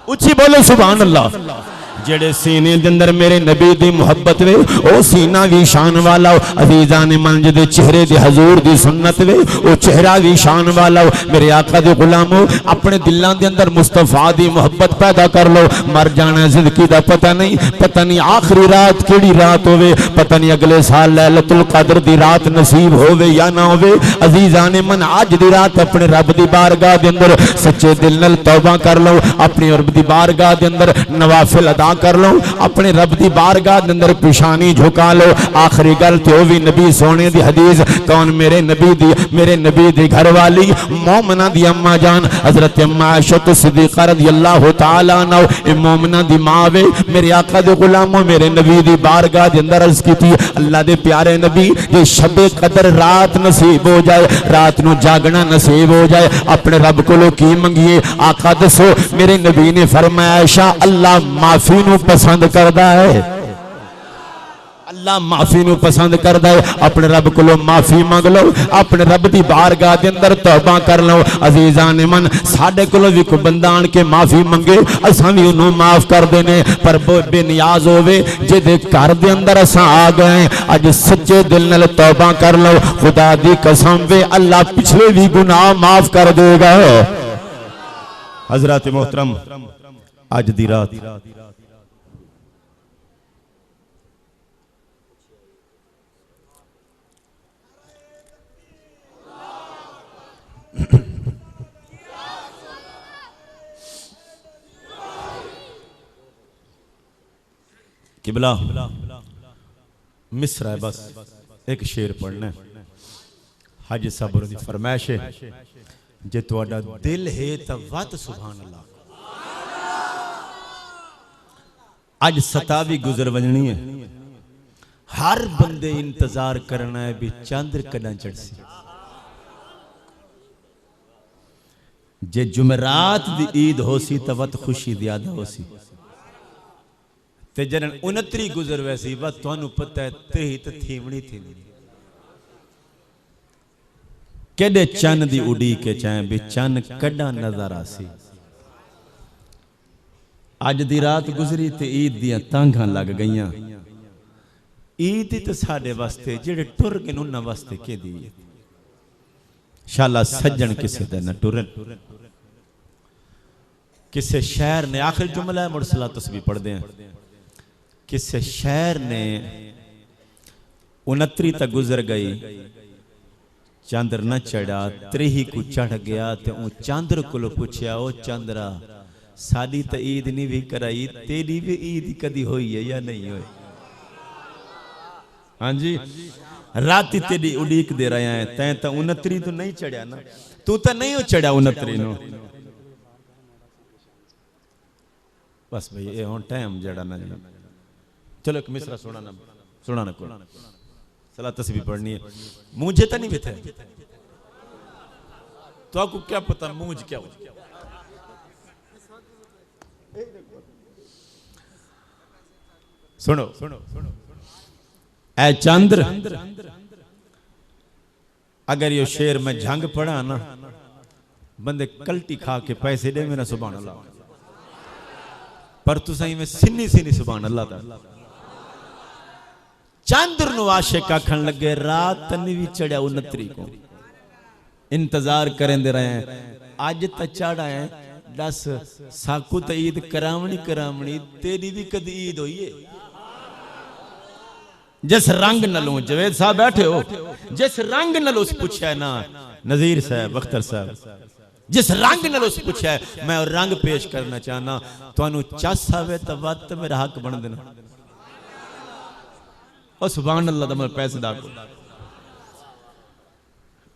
उची बोलो सुभान अल्लाह। जेड़े सीने दे अंदर मेरे नबी दी मुहब्बत वे ओ सीना भी शान वाला हो। अजीजा ने मन दे चेहरे दे हजूर दी सुन्नत वे ओ चेहरा भी शान वाला हो। मेरे आका दे गुलामो अपने दिलों दे अंदर मुस्तफा दी मुहब्बत पैदा कर लो। मर जाना जिंदगी दा पता नहीं आखिरी रात केड़ी रात होवे, पता नहीं अगले साल लैलतुल कद्र दी रात नसीब होवे या ना होवे। अजीजा ने मन अज दी रात अपने रब दी बारगाह दे अंदर सच्चे दिल नाल तौबा कर लो। अपनी रब दी बारगाह दे अंदर नवाफिल अदा कर लो। अपने रब दी बारगाह दे अंदर पेशानी झुका लो। आखिरी गल तो भी नबी सोने दी हदीस कौन मेरे नबी दी घर वाली मोमना दी अम्मा जान हजरत अम्मा आयशा सिद्दीक़ा रज़ियल्लाहु तआला अन्हा मोमना दी मां वे। मेरे आका दे गुलामों मेरे नबी दी बारगाह दे अंदर अर्ज की अल्लाह दे प्यारे नबी जे शबे कदर रात नसीब हो जाए, रात नू जागना नसीब हो जाए, अपने रब कोलों की मंगिए। आका दसो मेरे नबी ने फरमाया आयशा अल्लाह माफी नू पसंद करता है, अल्लाह माफी नू पसंद करता है। अपने रब कोलों माफी मंग लो, अपने रब की बारगाह के अंदर तौबा कर लो। अजीजा ने मन साडे कोलों भी कोई बंदा आन के माफी मंगे असां भी उन्होंने माफ कर देने, पर बेनियाज होवे जिहदे घर दे अंदर असां आ गए अज सच्चे दिल नाल तौबा कर लो। खुदा दी कसम वे अल्लाह पिछले भी गुनाह माफ कर देगा। हजरत मोहतरम अज दी रात किबला मिस्र है, बस एक शेर पढ़ना है। हाजी साहब दी फरमाइश है जे तुहाडा दिल है तो वत सुभान अल्लाह। अज सतावी गुजर वजनी है, हर बंदे इंतजार करना है भी चंद्र कदा चढ़सी। जे जुमेरात दी ईद होसी तो वत खुशी दी आदा होसी, ते जन 29 गुजर वैसी बस तुहानू पता है तेही तो थीवनी थी केडे चन दी उड़ी के चाहे भी चन कड़ा नजर आसी। अज दी रात गुजरी ते ईद दियां तांघां लग गईयां। ईद तो साडे वास्ते जेड़े टुर गए उन्हां वास्ते के दी शाला सज्जन किसे दा न टुरन। किसे शहर ने आखिर जुमला है मुरसला तस्बीह पढ़दे हैं। किसे शहर ने 29 तक गुजर गई, चंद्र न चढ़ा, 3 को चढ़ गया तो चंद्र को पूछया ओ चंद्रा साडी तो ईद नहीं भी कराई, तेरी भी ईद कदी हुई है या नहीं हुई? हाँ जी राती तेरी उड़ीक दे रहे हैं, तैं तो 29 तो नहीं चढ़ा ना, तू तो नहीं हो चढ़ा 29 नो। बस भाई ये हुन टाइम जड़ा ना जी। चलो एक मिसरा सुनाना को सला तस्बीह पढ़नी है। मुझे तो नहीं बेथे तो आपको क्या पता मुझ क्या हो। सुनो ऐ चंद्र, अगर ये शेर में झंग पड़ा ना बंदे कल्टी खा के पैसे दे मेरा सुभान अल्लाह, पर तू सही में सिन्नी सिन्नी सुभान अल्लाह था। चंद्र नु आशिक आखन लगे रात नहीं भी चढ़ा 29 को, इंतजार करें दे रहे हैं अज तो चढ़ा है। दस साकू तो ईद करावनी तेरी भी कदी ईद हुई है? जिस रंग नलों जवेद साहब बैठे हो, जिस रंग नलों पूछा है ना नजीर साहब अख्तर साहब, जिस रंग नलों पूछा है मैं रंग पेश करना चाहना तुहानू चस आवे तो वत मेरा हक बन देना। और सुभान अल्लाह मैं पैसे दा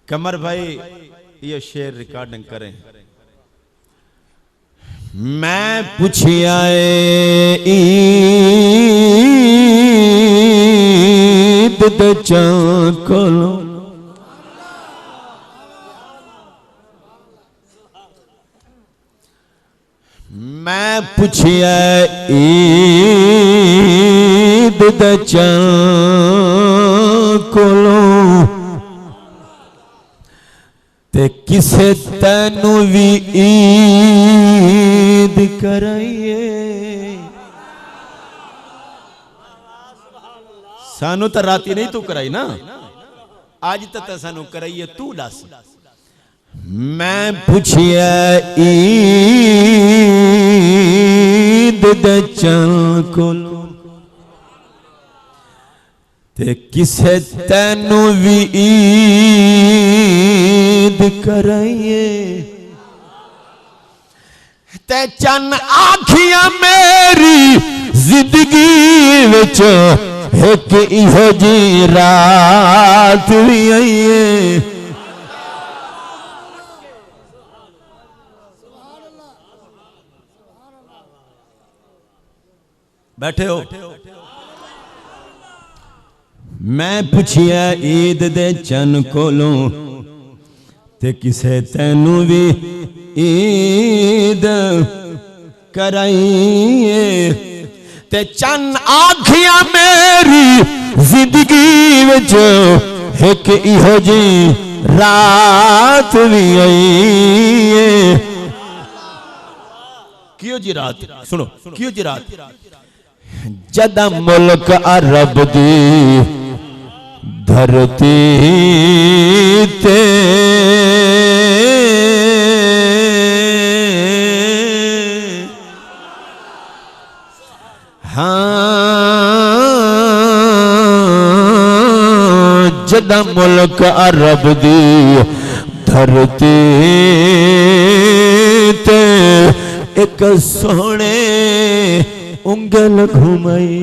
कमर भाई ये शेर रिकॉर्डिंग करें। मैं पूछिया ईद दे चकोलो, मैं पूछिया ईद दे चकोलो ते ते किसे तैनू भी ईद कराइए। सानू तो राती नहीं तू कराई ना, आज तक सानू कराइए तू दस। मैं पूछिए ईद दे चल कोलो ते किसे तैनू भी ईद कराइए। ते चन आखियां मेरी जिंदगी विच एक इहो जी रात भी आई है। बैठे हो? मैं पूछिया ईद दे चन कोलों ते किसे तैनू भी ईद कराइए। ते चन आखियां मेरी जिंदगी विच एक इहो जी रात भी आई है। क्यों जी रात? सुनो क्यों जी रात? जदा मुल्क अरब दी धरती ते जदा मुल्क अरब दी धरती ते एक सोने उंगल घुमाई।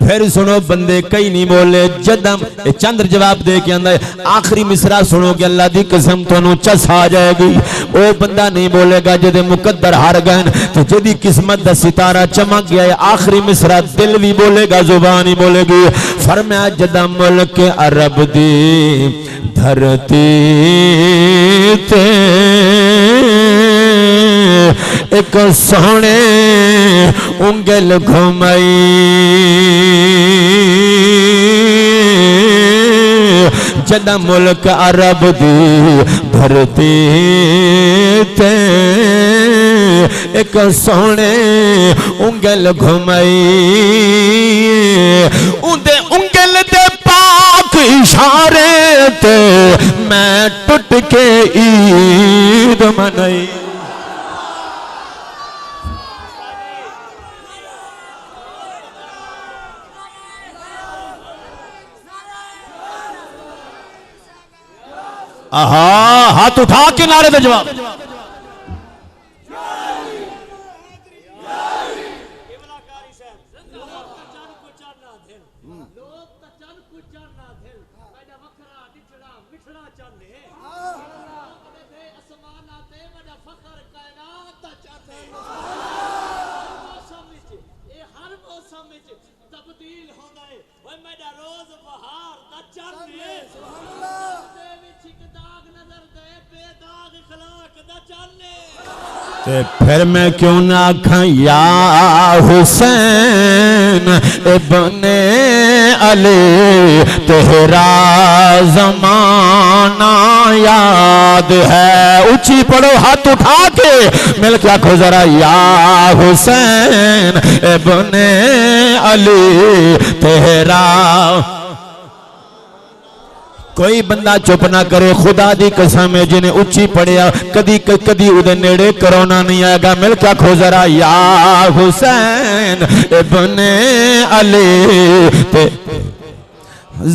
फिर सुनो बंदे कई नहीं बोले जदम चंद्र जवाब दे के आंदा आखिरी मिसरा सुनोगे अल्लाह दी कसम तुहानू चस आ जाएगी। वो बंदा नहीं बोलेगा जदे मुकद्दर हार गए तो जदी किस्मत दा सितारा चमक गया है। आखिरी मिसरा दिल भी बोलेगा जुबान ही बोलेगी। फरमाया जदा मुल्क अरब दी धरती ते एक सोने उंगल घुमाई। जदा मुल्क अरब दी धरती ते एक सोने उंगल घुमाई। उंदे उंगल दे पाक इशारे ते मैं टुट के ईद मनाई। आहा हाथ उठा के नारे दे जवाब। ते फिर मैं क्यों ना आखा या हुसैन इब्ने अली तेरा जमाना याद है। ऊंची पढ़ो हाथ उठा के मिल के आखो जरा या हुसैन इब्ने अली तेरा। कोई बंदा चुप ना करे खुदा दी कसम है जिन्हें उच्ची पढ़िया कदी कदी उदे नेड़े कोरोना नहीं आएगा। मिल क्या खो जरा या हुसैन इब्ने अली ते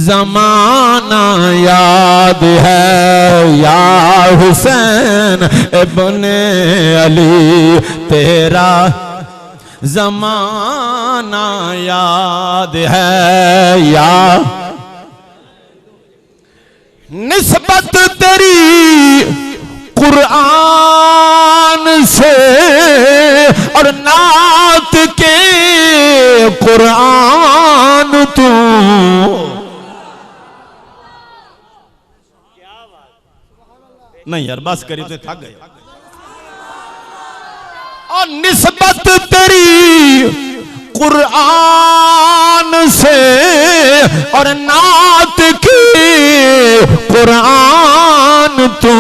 जमाना याद है। या हुसैन इब्ने अली तेरा जमाना याद है। या निस्बत तेरी कुरान से और नात के कुरान तू नहीं यार बस करी तो थक गए। और निस्बत तेरी कुरान से और नात की कुरान तू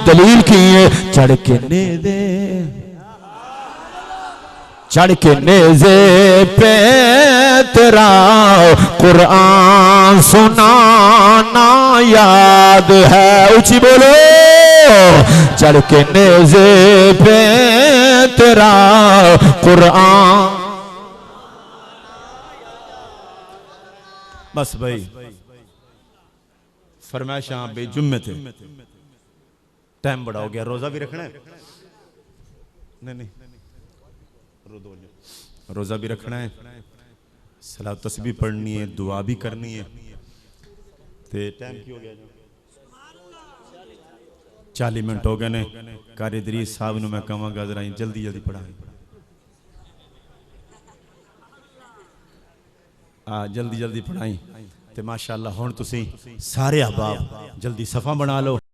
दलील की है चढ़ के नेज़े चढ़ के नेज़े पे तेरा कुरान सुनाना याद है। ऊंची बोलो चढ़ के नेज़े पे तेरा कुरान। बस भाई फरमाइश बेजुम्मे थे, टाइम बड़ा हो गया, रोजा भी रखना है। नहीं रोजा भी रखना है, सलात तस्बीह पढ़नी है, दुआ भी करनी है। ते टाइम की हो गया 40 मिनट हो गए ने। कारी इदरीस साहब ने मैं कहांगा जरा जल्दी जल्दी पढ़ाएं, जल्दी जल्दी पढ़ाई। ते माशाअल्लाह हुण तुसीं सारे अहबाब जल्दी सफ़ा बना लो।